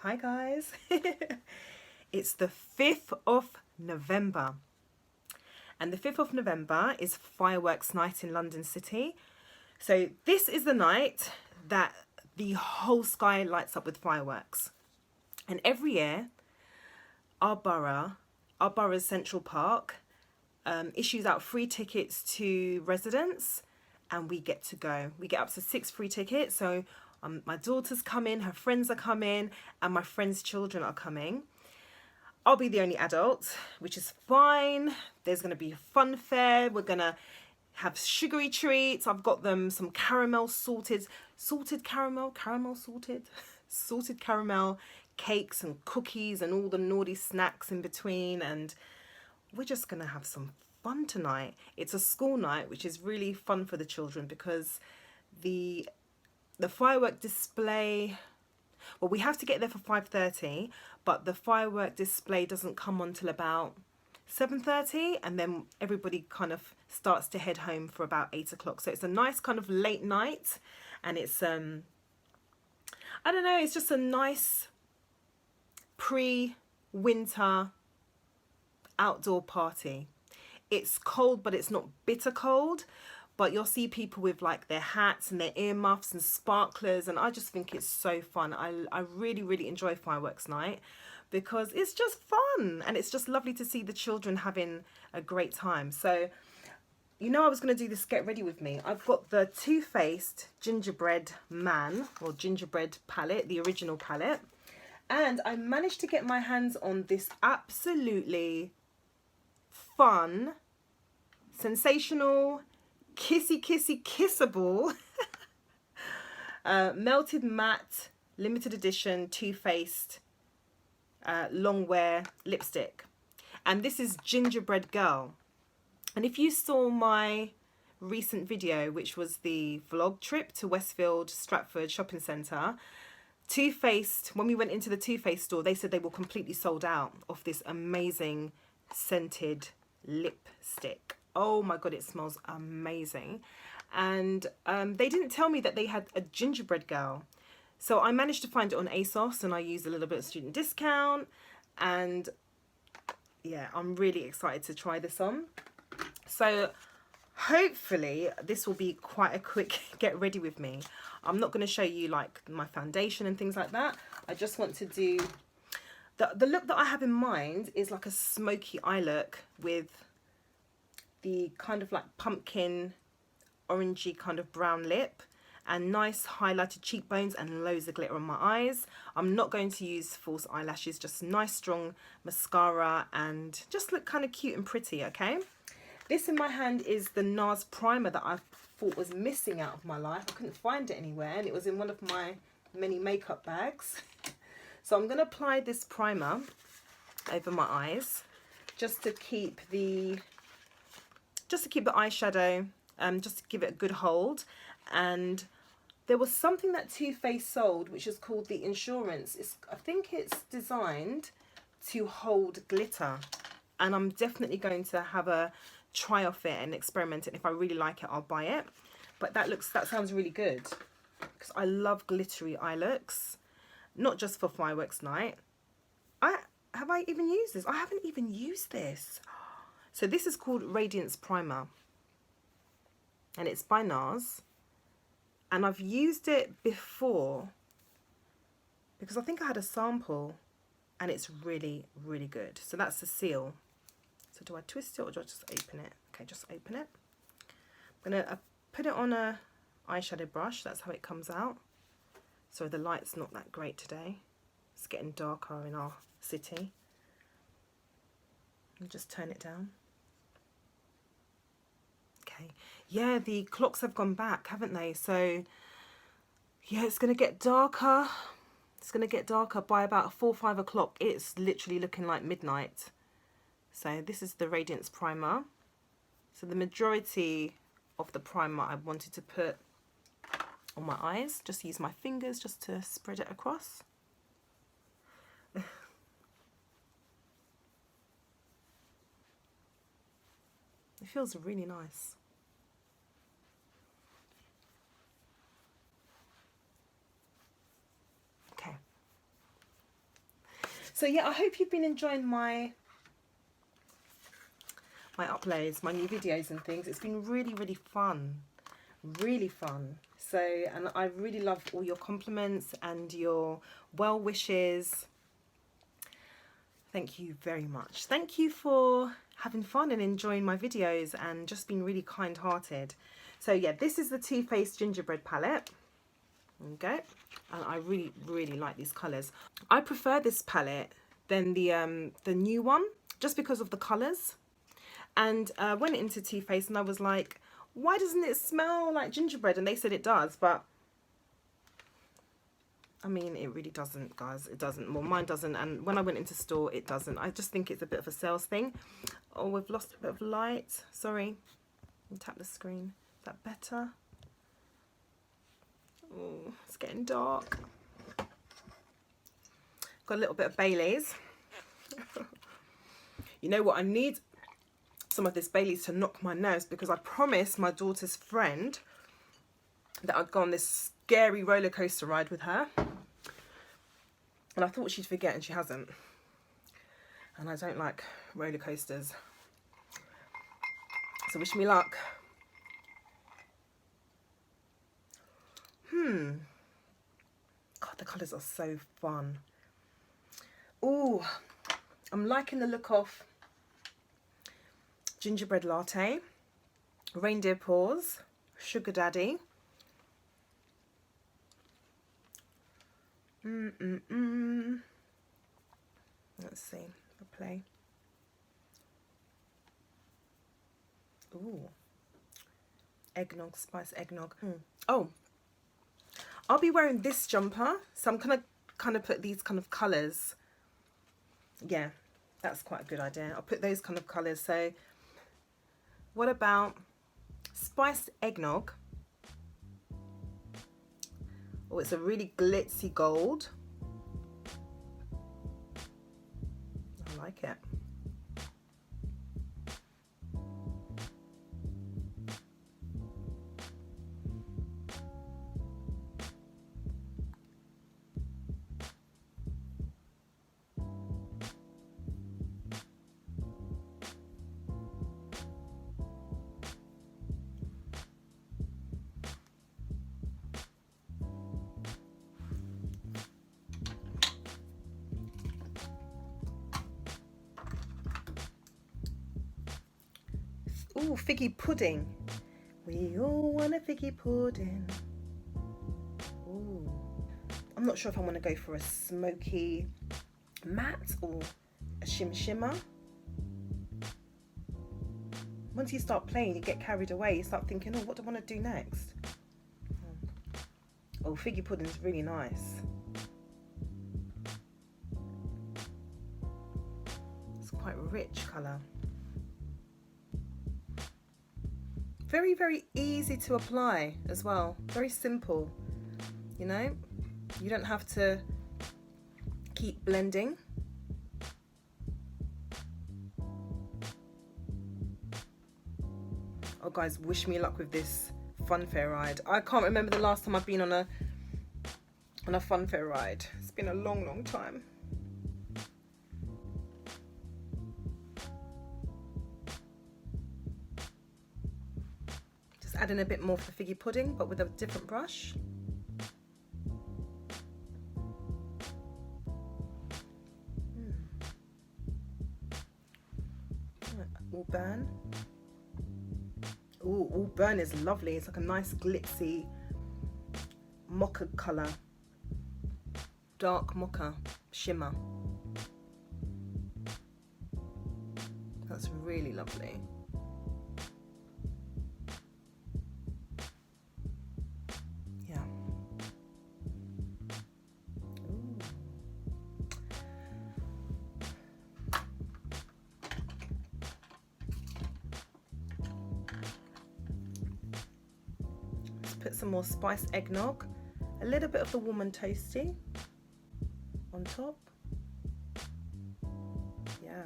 Hi guys. It's the 5th of November. And the 5th of November is fireworks night in London City. So this is the night that the whole sky lights up with fireworks. And every year, our borough's Central Park, issues out free tickets to residents, and we get to go. We get up to 6 free tickets. So my daughter's coming, her friends are coming, and my friends' children are coming. I'll be the only adult, which is fine. There's going to be a fun fair. We're going to have sugary treats. I've got them some caramel salted caramel cakes and cookies and all the naughty snacks in between. And we're just going to have some fun tonight. It's a school night, which is really fun for the children because the firework display, well, we have to get there for 5:30, but the firework display doesn't come on till about 7:30, and then everybody kind of starts to head home for about 8 o'clock. So it's a nice kind of late night, and it's I don't know, it's just a nice pre-winter outdoor party. It's cold, but it's not bitter cold. But you'll see people with like their hats and their earmuffs and sparklers, and I just think it's so fun. I really, really enjoy fireworks night because it's just fun, and it's just lovely to see the children having a great time. So, you know, I was going to do this get ready with me. I've got the Too Faced Gingerbread Man, or Gingerbread palette, the original palette, and I managed to get my hands on this absolutely fun, sensational, kissable melted matte limited edition Too Faced long wear lipstick, and this is Gingerbread Girl. And if you saw my recent video, which was the vlog trip to Westfield Stratford shopping centre, Too Faced, when we went into the Too Faced store, they said they were completely sold out of this amazing scented lipstick. Oh my god, it smells amazing. And they didn't tell me that they had a Gingerbread Girl, so I managed to find it on ASOS, and I used a little bit of student discount, and yeah, I'm really excited to try this on. So hopefully this will be quite a quick get ready with me. I'm not going to show you like my foundation and things like that. I just want to do the look that I have in mind is like a smoky eye look with the kind of like pumpkin orangey kind of brown lip and nice highlighted cheekbones and loads of glitter on my eyes. I'm not going to use false eyelashes, just nice strong mascara, and just look kind of cute and pretty. Okay, this in my hand is the NARS primer that I thought was missing out of my life. I couldn't find it anywhere, and it was in one of my many makeup bags. So I'm going to apply this primer over my eyes just to keep the eyeshadow, just to give it a good hold. And there was something that Too Faced sold, which is called the Insurance. I think it's designed to hold glitter, and I'm definitely going to have a try off it and experiment it. If I really like it, I'll buy it. But that sounds really good because I love glittery eye looks, not just for fireworks night. Have I even used this? I haven't even used this. So this is called Radiance Primer, and it's by NARS, and I've used it before because I think I had a sample, and it's really, really good. So that's the seal. So do I twist it or do I just open it? Okay, just open it. I'm going to put it on a eyeshadow brush. That's how it comes out. So the light's not that great today. It's getting darker in our city. I'll just turn it down. Okay, yeah, the clocks have gone back, haven't they? So yeah, it's going to get darker. It's going to get darker by about 4 or 5 o'clock. It's literally looking like midnight. So this is the Radiance Primer. So the majority of the primer I wanted to put on my eyes. Just use my fingers just to spread it across. It feels really nice. Okay. So yeah, I hope you've been enjoying my uploads, my new videos and things. It's been really, really fun. Really fun. So, and I really love all your compliments and your well wishes. Thank you very much. Thank you for having fun and enjoying my videos and just being really kind-hearted. So yeah, this is the Too Faced Gingerbread palette. Okay, and I really, really like these colours. I prefer this palette than the new one, just because of the colours. And I went into Too Faced and I was like, why doesn't it smell like gingerbread? And they said it does, but I mean, it really doesn't, guys. It doesn't. Well, mine doesn't. And when I went into store, it doesn't. I just think it's a bit of a sales thing. Oh, we've lost a bit of light. Sorry. Tap the screen. Is that better? Oh, it's getting dark. Got a little bit of Baileys. You know what? I need some of this Baileys to knock my nerves, because I promised my daughter's friend that I'd go on this scary roller coaster ride with her. And I thought she'd forget, and she hasn't. And I don't like roller coasters. So wish me luck. God, the colours are so fun. Ooh, I'm liking the look of Gingerbread Latte, Reindeer Paws, Sugar Daddy. Let's see, I'll play. Ooh, eggnog, spice eggnog. Oh, I'll be wearing this jumper, so I'm gonna kind of put these kind of colours. Yeah, that's quite a good idea. I'll put those kind of colours. So what about spiced eggnog? Oh, it's a really glitzy gold. I like it. Ooh, figgy pudding. We all want a figgy pudding. Ooh. I'm not sure if I want to go for a smoky matte or a shimmer. Once you start playing, you get carried away. You start thinking, oh, what do I want to do next? Oh, figgy pudding is really nice. It's quite a rich colour. Very, very easy to apply as well. Very simple, you know? You don't have to keep blending. Oh, guys, wish me luck with this fun fair ride. I can't remember the last time I've been on a fun fair ride. It's been a long, long time. Add in a bit more for the figgy pudding, but with a different brush. All burn. Ooh, all burn is lovely. It's like a nice glitzy mocha colour. Dark mocha shimmer. That's really lovely. Put some more spiced eggnog, a little bit of the warm and toasty on top. Yeah.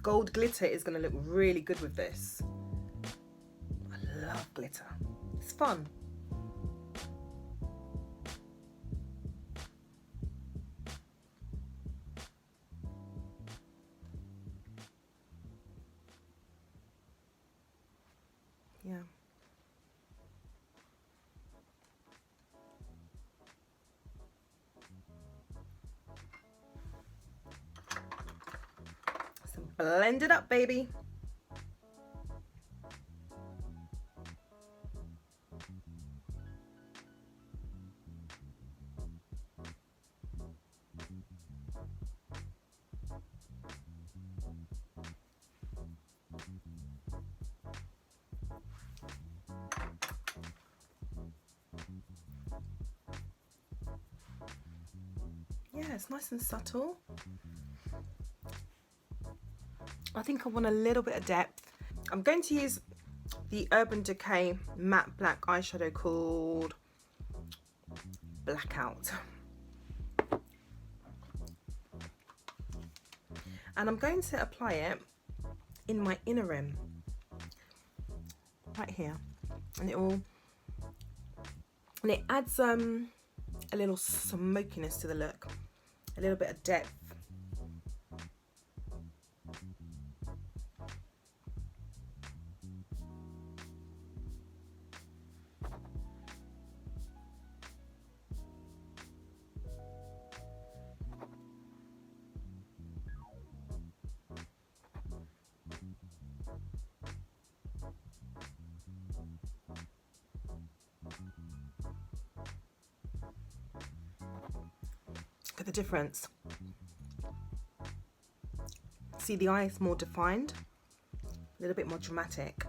Gold glitter is going to look really good with this. I love glitter. It's fun. Yeah. So blend it up, baby. Yeah, it's nice and subtle. I think I want a little bit of depth. I'm going to use the Urban Decay matte black eyeshadow called Blackout. And I'm going to apply it in my inner rim, right here. And it adds a little smokiness to the look, a little bit of depth. Look at the difference. See, the eye is more defined, a little bit more dramatic.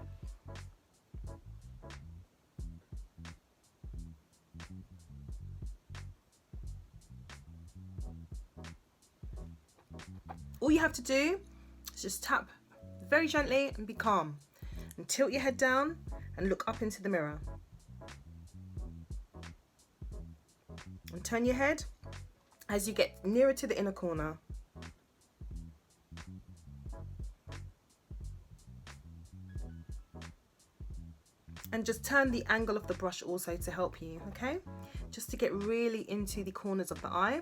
All you have to do is just tap very gently and be calm. And tilt your head down and look up into the mirror. And turn your head as you get nearer to the inner corner. And just turn the angle of the brush also to help you, okay? Just to get really into the corners of the eye.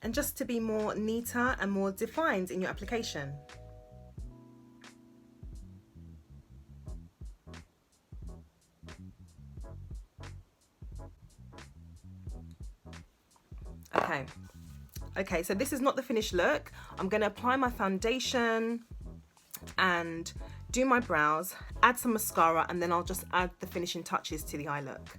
And just to be more neater and more defined in your application. Okay, so this is not the finished look. I'm going to apply my foundation and do my brows, add some mascara, and then I'll just add the finishing touches to the eye look.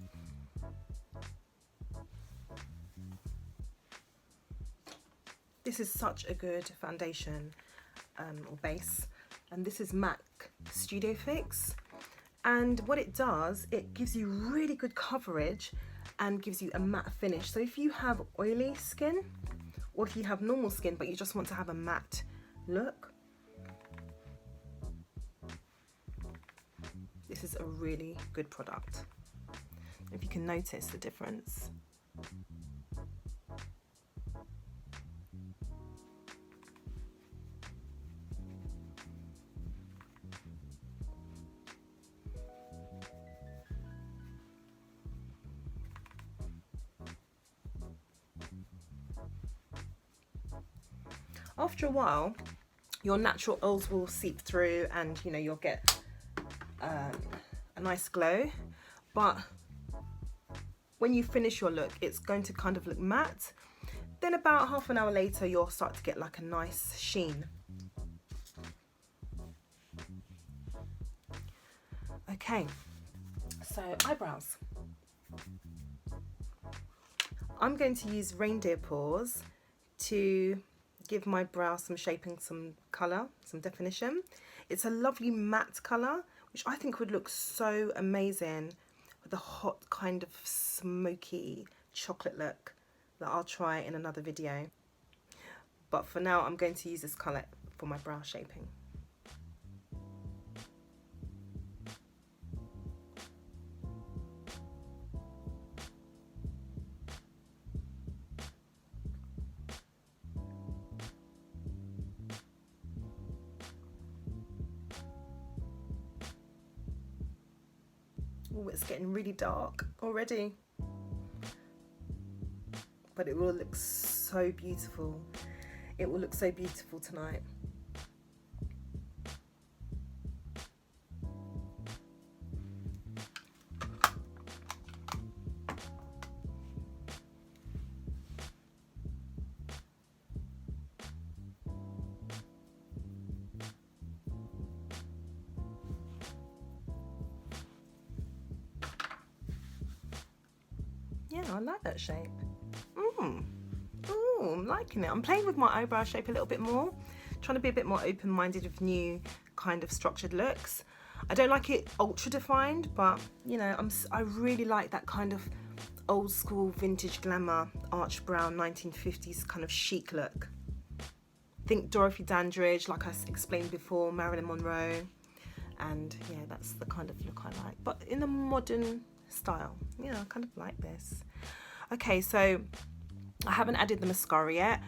This is such a good foundation or base, and this is MAC Studio Fix. And what it does, it gives you really good coverage and gives you a matte finish. So if you have oily skin, or if you have normal skin but you just want to have a matte look, this is a really good product. If you can notice the difference. After a while, your natural oils will seep through and you'll get a nice glow, but when you finish your look, it's going to kind of look matte. Then about half an hour later, you'll start to get like a nice sheen. Okay, so eyebrows. I'm going to use reindeer paws to give my brows some shaping, some colour, some definition. It's a lovely matte colour, which I think would look so amazing with a hot kind of smoky chocolate look that I'll try in another video. But for now, I'm going to use this colour for my brow shaping. Oh, it's getting really dark already, but it will look so beautiful. It will look so beautiful tonight. I like that shape. Ooh, I'm liking it. I'm playing with my eyebrow shape a little bit more, trying to be a bit more open-minded with new kind of structured looks. I don't like it ultra defined, but you know, I really like that kind of old school vintage glamour arch brown 1950s kind of chic look. Think Dorothy Dandridge, like I explained before, Marilyn Monroe, and yeah, that's the kind of look I like, but in a modern style. Yeah, I kind of like this. Okay, so I haven't added the mascara yet,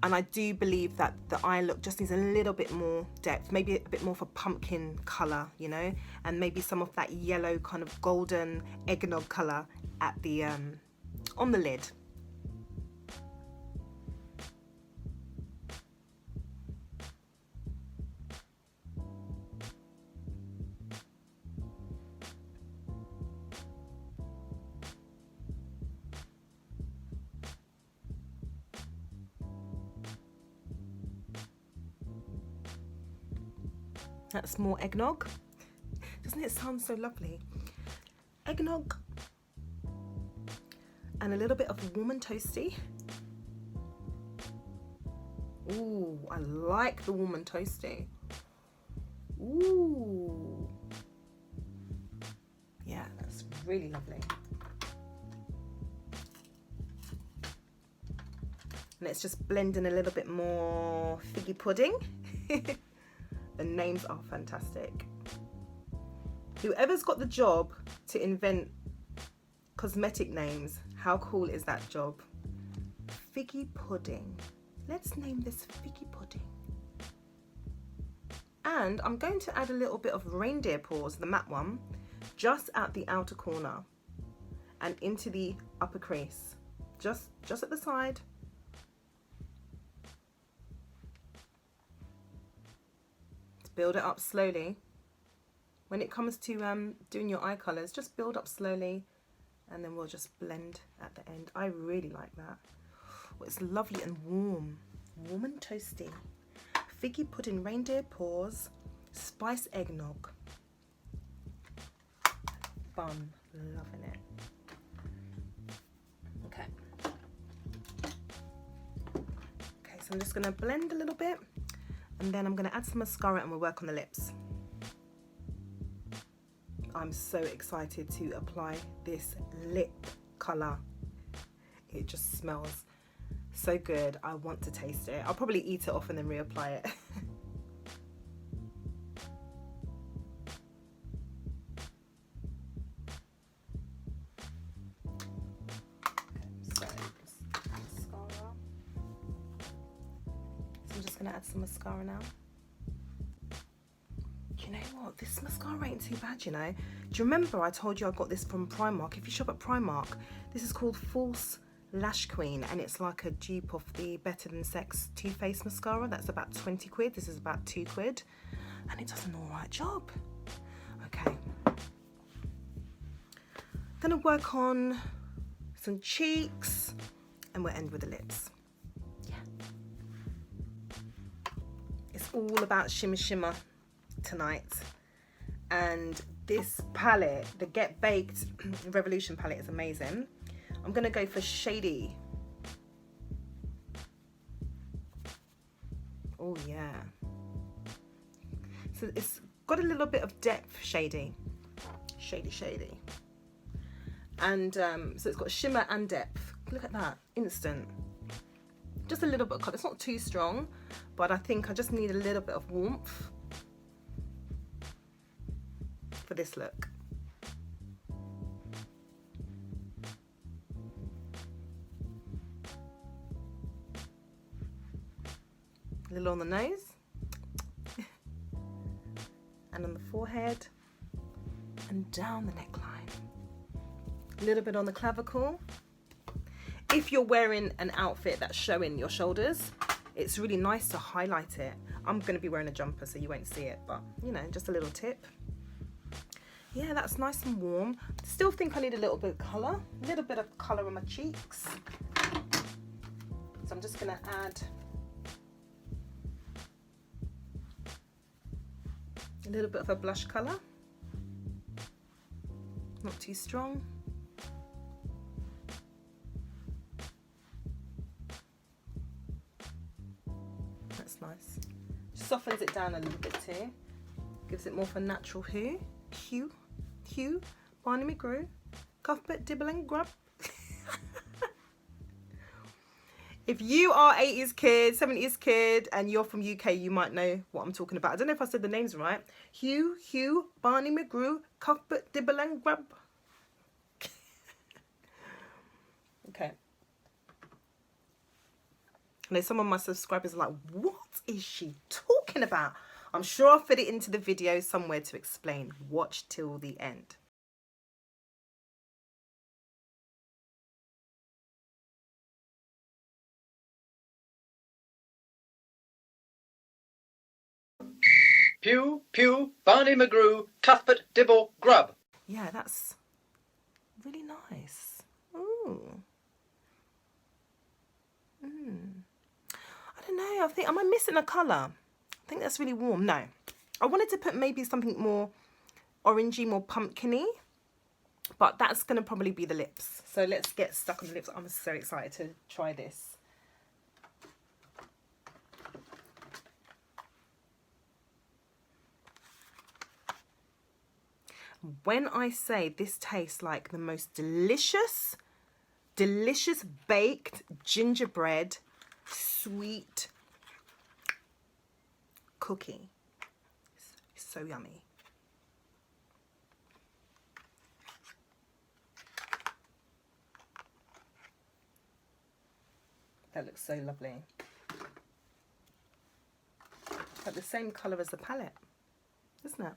and I do believe that the eye look just needs a little bit more depth, maybe a bit more of a pumpkin colour, you know, and maybe some of that yellow kind of golden eggnog colour at the on the lid. That's more eggnog. Doesn't it sound so lovely? Eggnog and a little bit of warm and toasty. Ooh, I like the warm and toasty. Ooh. Yeah, that's really lovely. Let's just blend in a little bit more figgy pudding. The names are fantastic. Whoever's got the job to invent cosmetic names, how cool is that job? Figgy pudding. Let's name this figgy pudding. And I'm going to add a little bit of reindeer paws, the matte one, just at the outer corner and into the upper crease. Just at the side. Build it up slowly. When it comes to doing your eye colours, just build up slowly and then we'll just blend at the end. I really like that. Oh, it's lovely and warm. Warm and toasty. Figgy pudding, reindeer paws, spice eggnog. Fun. Loving it. Okay. Okay, so I'm just going to blend a little bit. And then I'm going to add some mascara and we'll work on the lips. I'm so excited to apply this lip colour. It just smells so good. I want to taste it. I'll probably eat it off and then reapply it. So I'm just going to add some mascara now. You know what, this mascara ain't too bad, you know. Do you remember I told you I got this from Primark? If you shop at Primark, this is called False Lash Queen, and it's like a dupe of the Better Than Sex Too Faced mascara. That's about 20 quid. This is about 2 quid, and it does an alright job. Okay, gonna work on some cheeks and we'll end with the lips. Yeah, it's all about shimmer shimmer tonight, and this palette, the Get Baked Revolution palette, is amazing. I'm gonna go for shady. Oh yeah, so it's got a little bit of depth, shady, and so it's got shimmer and depth. Look at that, instant. Just a little bit of colour. It's not too strong, but I think I just need a little bit of warmth for this look. A little on the nose and on the forehead and down the neckline. A little bit on the clavicle. If you're wearing an outfit that's showing your shoulders, it's really nice to highlight it. I'm going to be wearing a jumper so you won't see it, but you know, just a little tip. Yeah, that's nice and warm. Still think I need a little bit of colour. A little bit of colour on my cheeks. So I'm just going to add a little bit of a blush colour. Not too strong. softens it down a little bit too. Gives it more of a natural hue. Barney McGrew. Cuthbert, dibble and grub. If you are 80s kid, 70s kid, and you're from UK, you might know what I'm talking about. I don't know if I said the names right. Hugh, Barney McGrew, Cuthbert, dibble and grub. Okay. I know some of my subscribers are like, what is she talking about? I'm sure I'll fit it into the video somewhere to explain. Watch till the end. Pew, pew, Barney McGrew, Cuthbert, dibble, grub. Yeah, that's really nice. Ooh. I don't know. I think, am I missing a colour? I think that's really warm. No. I wanted to put maybe something more orangey, more pumpkin-y. But that's going to probably be the lips. So let's get stuck on the lips. I'm so excited to try this. When I say this tastes like the most delicious baked gingerbread sweet cookie. It's so yummy. That looks so lovely. Like the same colour as the palette, isn't it?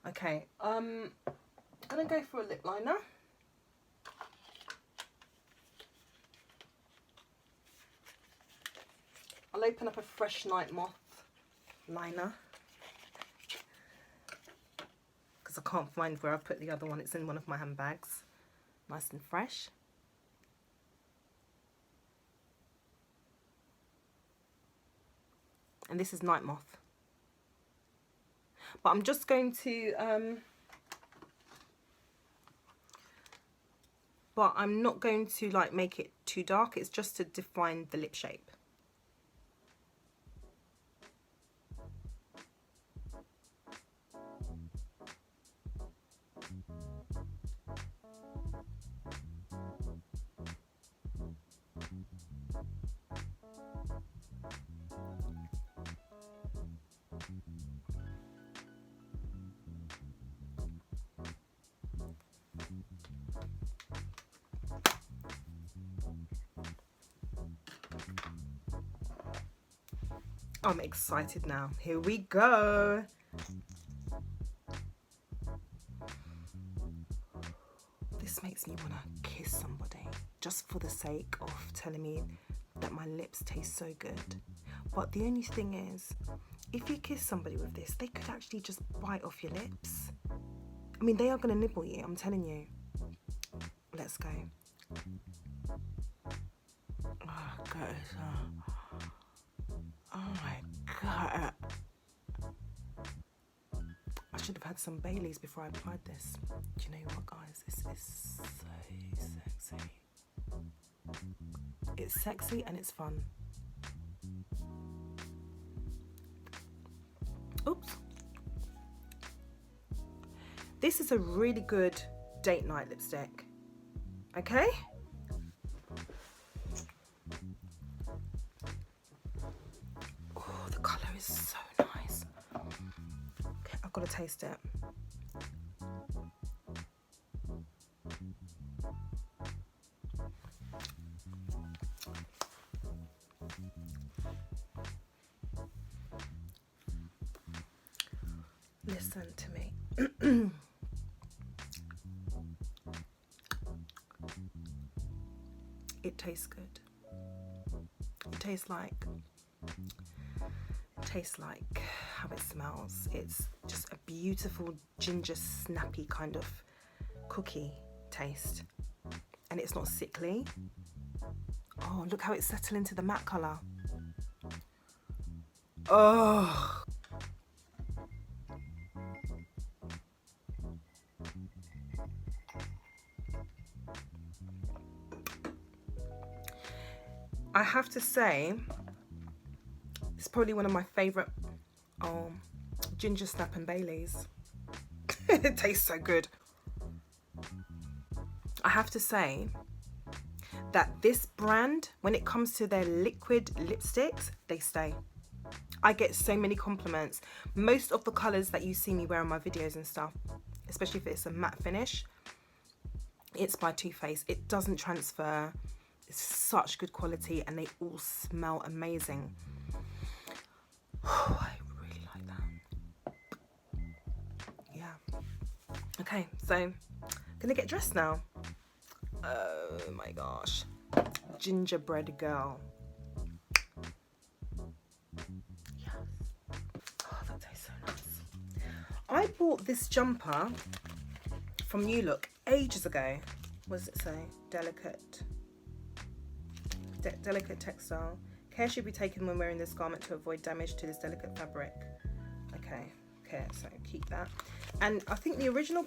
Okay, I'm gonna go for a lip liner. I'll open up a fresh Night Moth liner because I can't find where I put the other one. It's in one of my handbags. Nice and fresh. And this is Night Moth. But I'm just going to, but I'm not going to like make it too dark. It's just to define the lip shape. I'm excited now. Here we go. This makes me want to kiss somebody just for the sake of telling me that my lips taste so good. But the only thing is, if you kiss somebody with this, they could actually just bite off your lips. I mean, they are going to nibble you, I'm telling you. Let's go. Oh, God. Oh my God. I should have had some Baileys before I applied this. Do you know what, guys? This is so sexy. It's sexy and it's fun. Oops. This is a really good date night lipstick. Okay? Oh, the colour is so nice. Okay, I've got to taste it. Listen to me. It tastes good. It tastes like how it smells. It's just a beautiful ginger snappy kind of cookie taste, and it's not sickly. Oh, look how it's settled into the matte colour. Oh, I have to say, probably one of my favourite ginger snap and Baileys. It tastes so good. I have to say that this brand, when it comes to their liquid lipsticks, they stay. I get so many compliments. Most of the colours that you see me wear in my videos and stuff, especially if it's a matte finish, it's by Too Faced. It doesn't transfer. It's such good quality and they all smell amazing. I really like that. Yeah. Okay, so I'm gonna get dressed now. Oh my gosh. Gingerbread girl. Yes. Oh, that tastes so nice. I bought this jumper from New Look ages ago. What does it say? Delicate textile. Care should be taken when wearing this garment to avoid damage to this delicate fabric. Okay, so keep that. And I think the original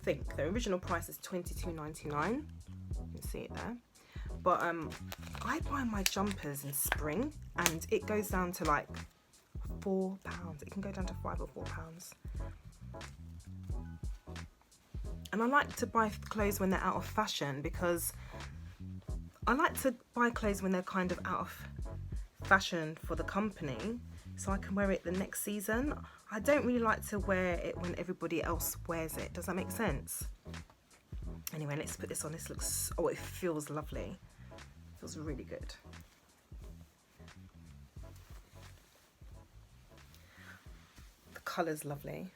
the original price is $22.99. You can see it there. But I buy my jumpers in spring and it goes down to like £4. It can go down to £5 or £4. And I like to buy clothes when they're out of fashion, because I like to buy clothes when they're kind of out of fashion for the company, so I can wear it the next season. I don't really like to wear it when everybody else wears it. Does that make sense? Anyway, let's put this on. This looks, oh, it feels lovely. It feels really good. The colour's lovely.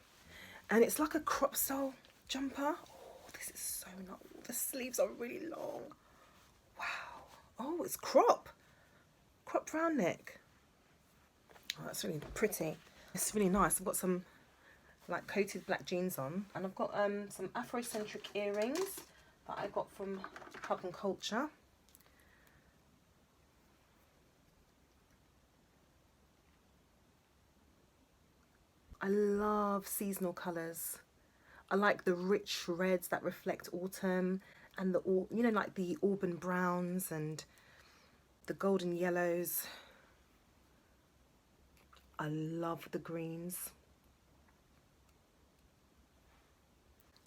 And it's like a crop style jumper. Oh, this is so nice. The sleeves are really long. Wow. Oh, it's crop round neck. Oh, that's really pretty. It's really nice. I've got some like coated black jeans on, and I've got some Afrocentric earrings that I got from Pub and Culture. I love seasonal colours. I like the rich reds that reflect autumn, and like the auburn browns and the golden yellows. I love the greens.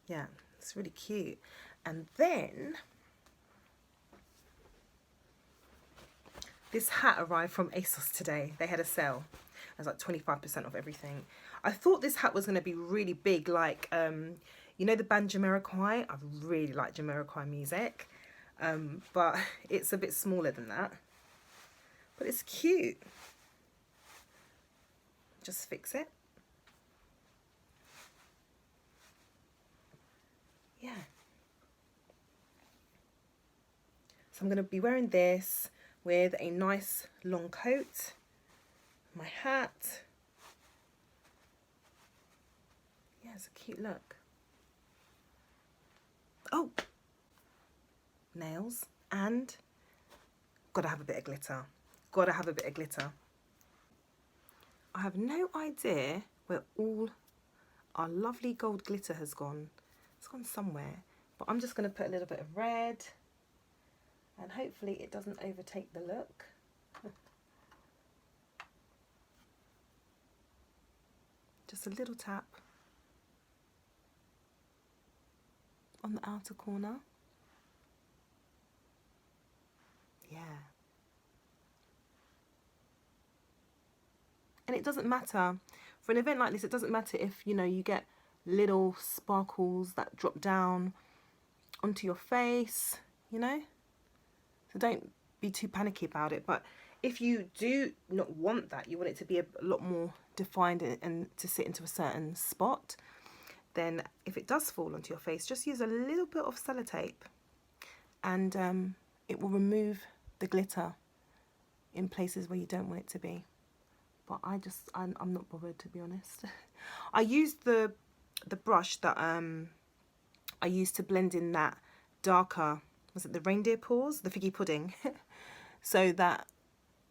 Yeah, it's really cute. And then this hat arrived from ASOS today. They had a sale. It was like 25% off everything. I thought this hat was going to be really big, like you know the band Jamiroquai? I really like Jamiroquai music, but it's a bit smaller than that. But it's cute. Just fix it. Yeah. So I'm going to be wearing this with a nice long coat, my hat. Yeah, it's a cute look. Oh, nails, and gotta have a bit of glitter. Gotta have a bit of glitter. I have no idea where all our lovely gold glitter has gone. It's gone somewhere, but I'm just gonna put a little bit of red, and hopefully it doesn't overtake the look. Just a little tap on the outer corner. Yeah. And it doesn't matter, for an event like this, it doesn't matter if, you know, you get little sparkles that drop down onto your face, you know? So don't be too panicky about it. But if you do not want that, you want it to be a lot more defined and to sit into a certain spot, then if it does fall onto your face, just use a little bit of sellotape, and it will remove the glitter in places where you don't want it to be. But I'm not bothered, to be honest. I used the brush that I used to blend in that darker, was it the reindeer paws, the figgy pudding, so that,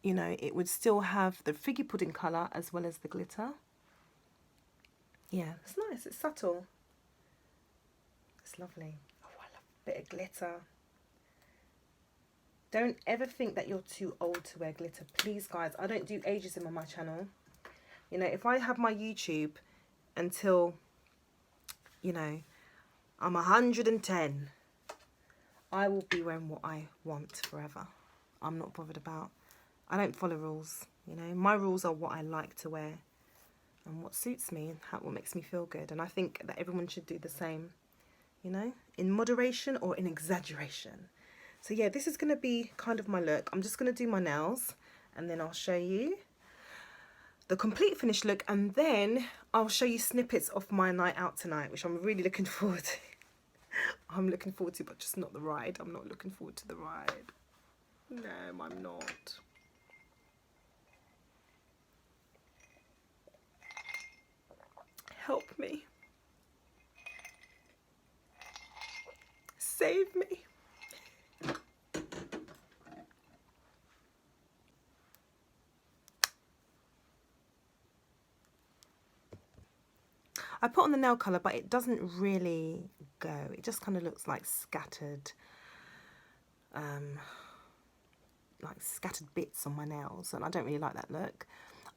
you know, it would still have the figgy pudding colour as well as the glitter. Yeah, it's nice, it's subtle. It's lovely. Oh, I love a bit of glitter. Don't ever think that you're too old to wear glitter. Please, guys, I don't do ageism on my channel. You know, if I have my YouTube until, you know, I'm 110, I will be wearing what I want forever. I'm not bothered about. I don't follow rules, you know. My rules are what I like to wear and what suits me and what makes me feel good. And I think that everyone should do the same, you know, in moderation or in exaggeration. So yeah, this is going to be kind of my look. I'm just going to do my nails and then I'll show you the complete finished look, and then I'll show you snippets of my night out tonight, which I'm really looking forward to. I'm looking forward to, but just not the ride. I'm not looking forward to the ride. No, I'm not. Help me. Save me. I put on the nail colour, but it doesn't really go. It just kind of looks like scattered bits on my nails, and I don't really like that look.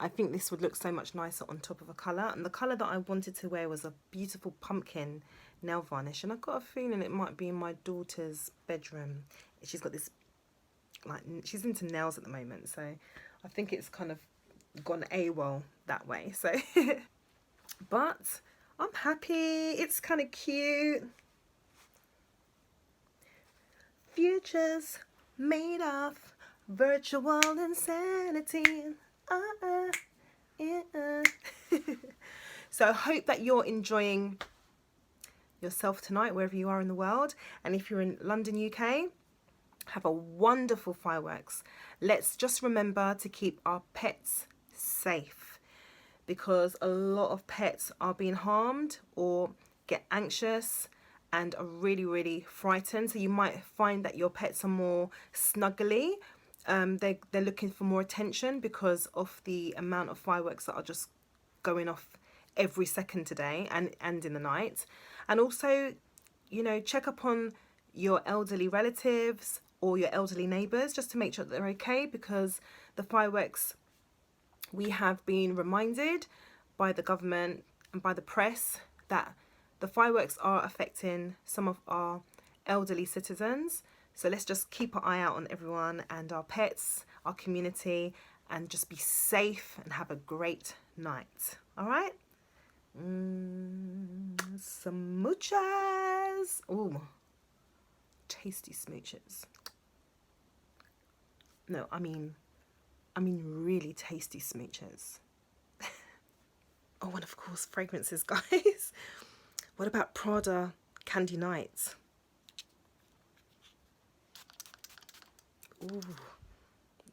I think this would look so much nicer on top of a colour, and the colour that I wanted to wear was a beautiful pumpkin nail varnish, and I've got a feeling it might be in my daughter's bedroom. She's got this, like, she's into nails at the moment, so I think it's kind of gone AWOL that way. So but I'm happy. It's kind of cute. Futures made of virtual insanity. Yeah. So I hope that you're enjoying yourself tonight, wherever you are in the world. And if you're in London, UK, have a wonderful fireworks. Let's just remember to keep our pets safe, because a lot of pets are being harmed or get anxious and are really frightened. So you might find that your pets are more snuggly. They're looking for more attention because of the amount of fireworks that are just going off every second today and in the night. And also, you know, check up on your elderly relatives or your elderly neighbours just to make sure that they're okay, because the fireworks, we have been reminded by the government and by the press that the fireworks are affecting some of our elderly citizens. So let's just keep an eye out on everyone and our pets, our community, and just be safe and have a great night. All right? Smooches. Ooh, tasty smooches. No, I mean really tasty smooches. Oh, and of course fragrances, guys. What about Prada Candy Night? Ooh,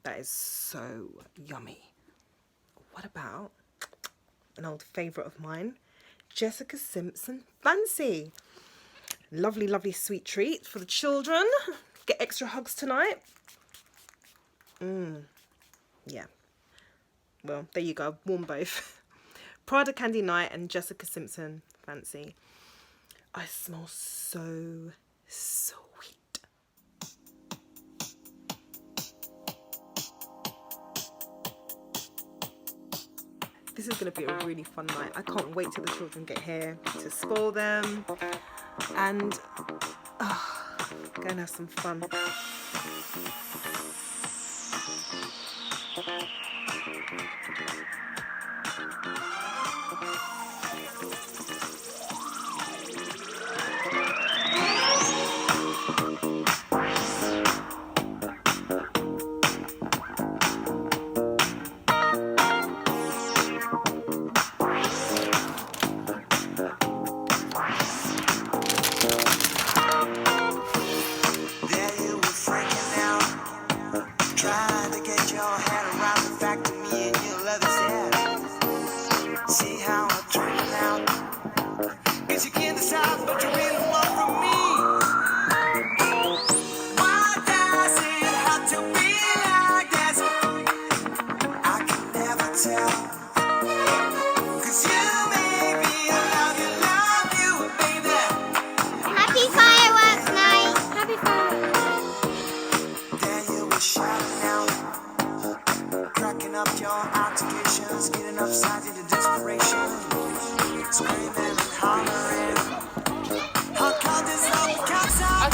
that is so yummy. What about an old favourite of mine, Jessica Simpson Fancy? Lovely sweet treat for the children. Get extra hugs tonight. Yeah. Well, there you go. Warm both. Prada Candy Night and Jessica Simpson Fancy. I smell so sweet. This is going to be a really fun night. I can't wait till the children get here to spoil them and go and have some fun.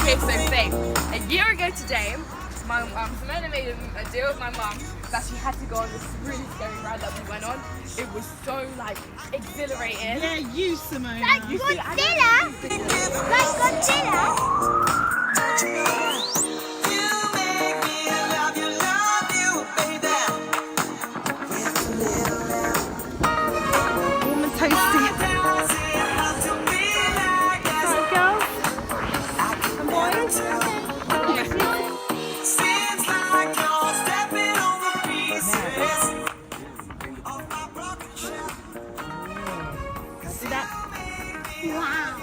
Okay, so babe, a year ago today, my Simona made a deal with my mum that she had to go on this really scary ride that we went on. It was so like exhilarating. Yeah, you, Simona. Like Godzilla. Like Godzilla. Warm and toasty. Sorry, girls. And boys. See that? Wow.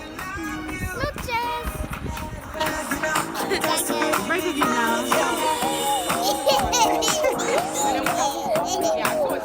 Smooches. Both of you now. Yeah, I saw it.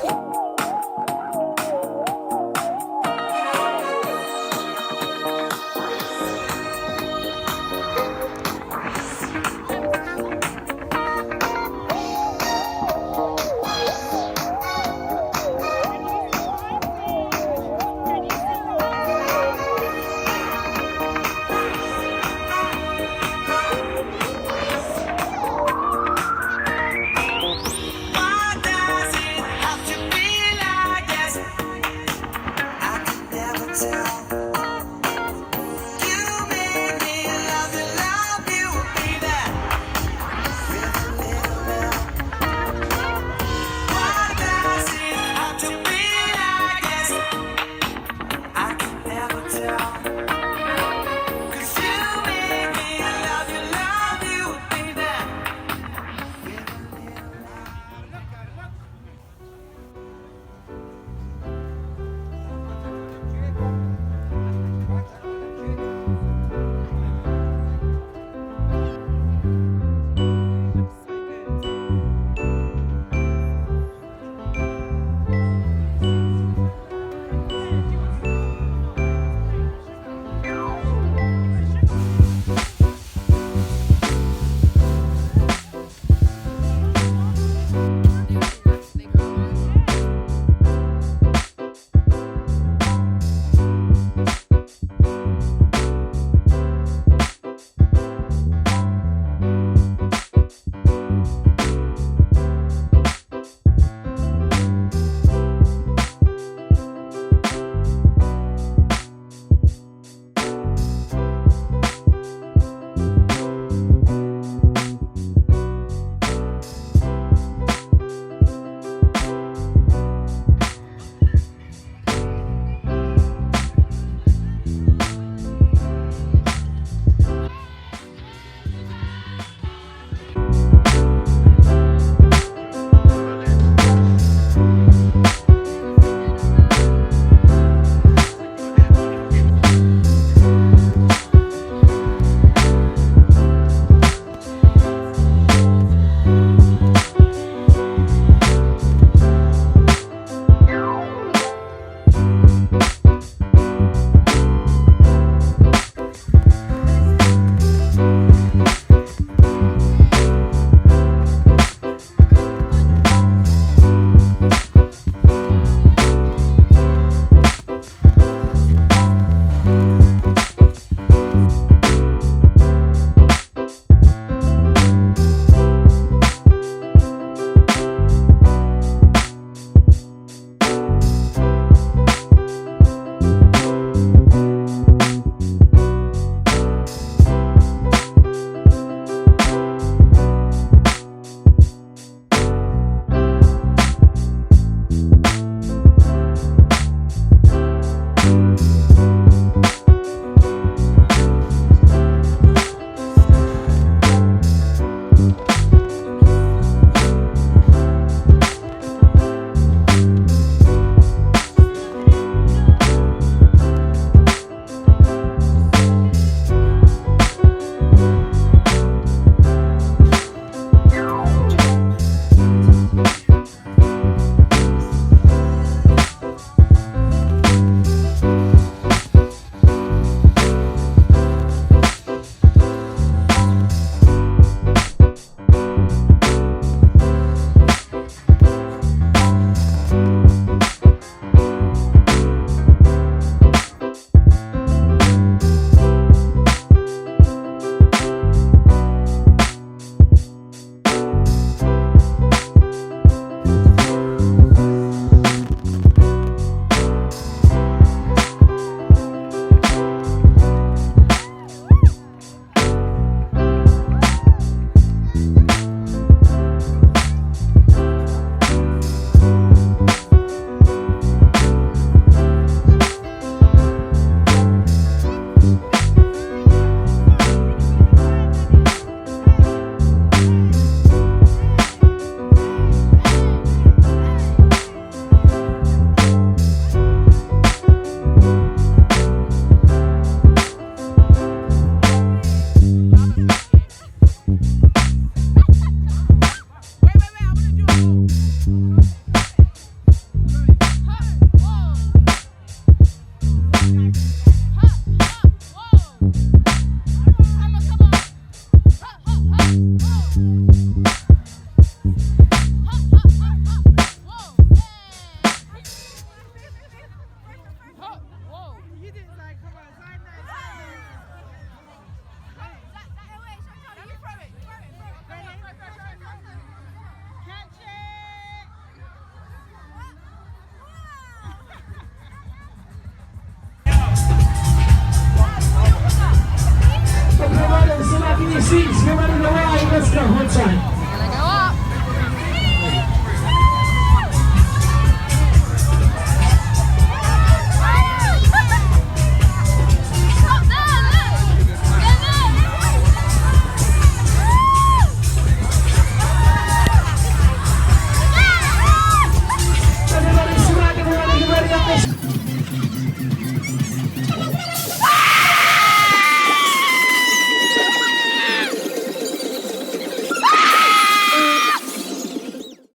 your seats, get ready to ride. Let's go, one time.